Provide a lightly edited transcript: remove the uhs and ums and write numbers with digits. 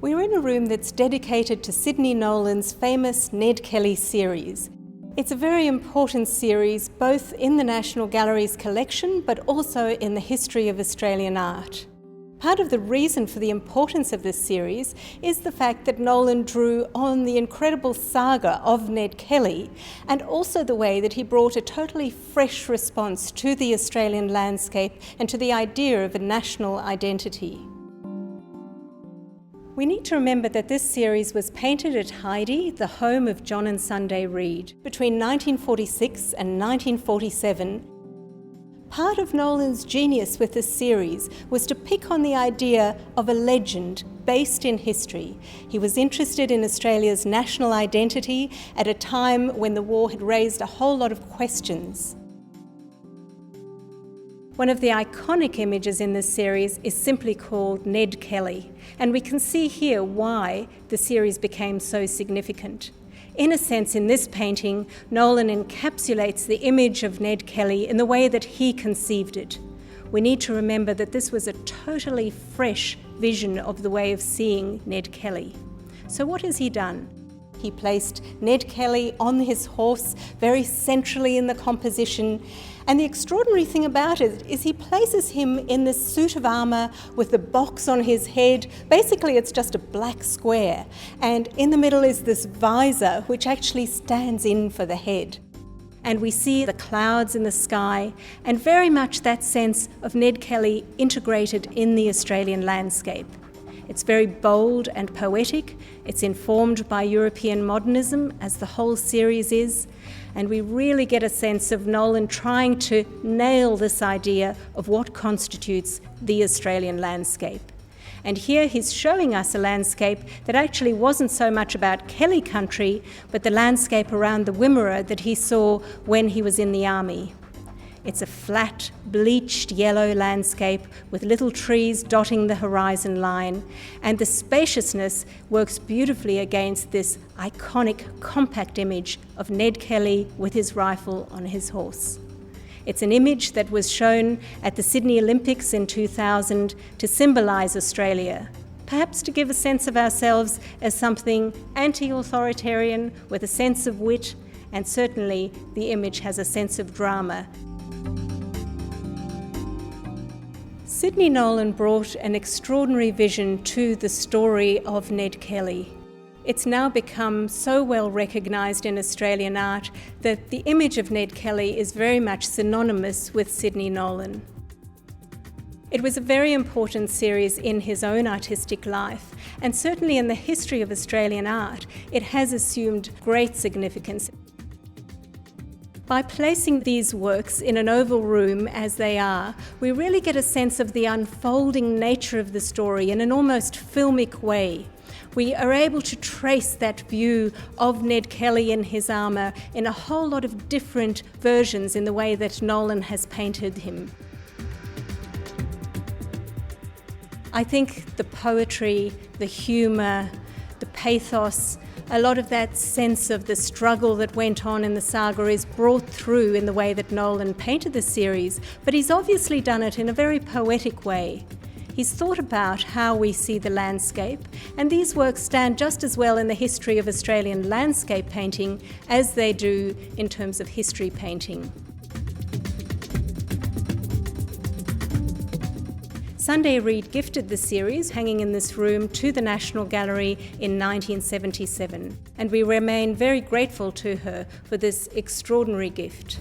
We're in a room that's dedicated to Sydney Nolan's famous Ned Kelly series. It's a very important series, both in the National Gallery's collection, but also in the history of Australian art. Part of the reason for the importance of this series is the fact that Nolan drew on the incredible saga of Ned Kelly, and also the way that he brought a totally fresh response to the Australian landscape and to the idea of a national identity. We need to remember that this series was painted at Heide, the home of John and Sunday Reid, between 1946 and 1947. Part of Nolan's genius with this series was to pick on the idea of a legend based in history. He was interested in Australia's national identity at a time when the war had raised a whole lot of questions. One of the iconic images in this series is simply called Ned Kelly, and we can see here why the series became so significant. In a sense, in this painting, Nolan encapsulates the image of Ned Kelly in the way that he conceived it. We need to remember that this was a totally fresh vision of the way of seeing Ned Kelly. So what has he done? He placed Ned Kelly on his horse very centrally in the composition, and the extraordinary thing about it is he places him in this suit of armour with the box on his head. Basically it's just a black square, and in the middle is this visor which actually stands in for the head. And we see the clouds in the sky and very much that sense of Ned Kelly integrated in the Australian landscape. It's very bold and poetic. It's informed by European modernism, as the whole series is, and we really get a sense of Nolan trying to nail this idea of what constitutes the Australian landscape. And here he's showing us a landscape that actually wasn't so much about Kelly country, but the landscape around the Wimmera that he saw when he was in the army. It's a flat, bleached yellow landscape with little trees dotting the horizon line, and the spaciousness works beautifully against this iconic, compact image of Ned Kelly with his rifle on his horse. It's an image that was shown at the Sydney Olympics in 2000 to symbolise Australia, perhaps to give a sense of ourselves as something anti-authoritarian with a sense of wit, and certainly the image has a sense of drama. Sydney Nolan brought an extraordinary vision to the story of Ned Kelly. It's now become so well recognised in Australian art that the image of Ned Kelly is very much synonymous with Sydney Nolan. It was a very important series in his own artistic life, and certainly in the history of Australian art, it has assumed great significance. By placing these works in an oval room as they are, we really get a sense of the unfolding nature of the story in an almost filmic way. We are able to trace that view of Ned Kelly in his armour in a whole lot of different versions in the way that Nolan has painted him. I think the poetry, the humour, the pathos, a lot of that sense of the struggle that went on in the saga is brought through in the way that Nolan painted the series, but he's obviously done it in a very poetic way. He's thought about how we see the landscape, and these works stand just as well in the history of Australian landscape painting as they do in terms of history painting. Sunday Reid gifted the series, hanging in this room, to the National Gallery in 1977, and we remain very grateful to her for this extraordinary gift.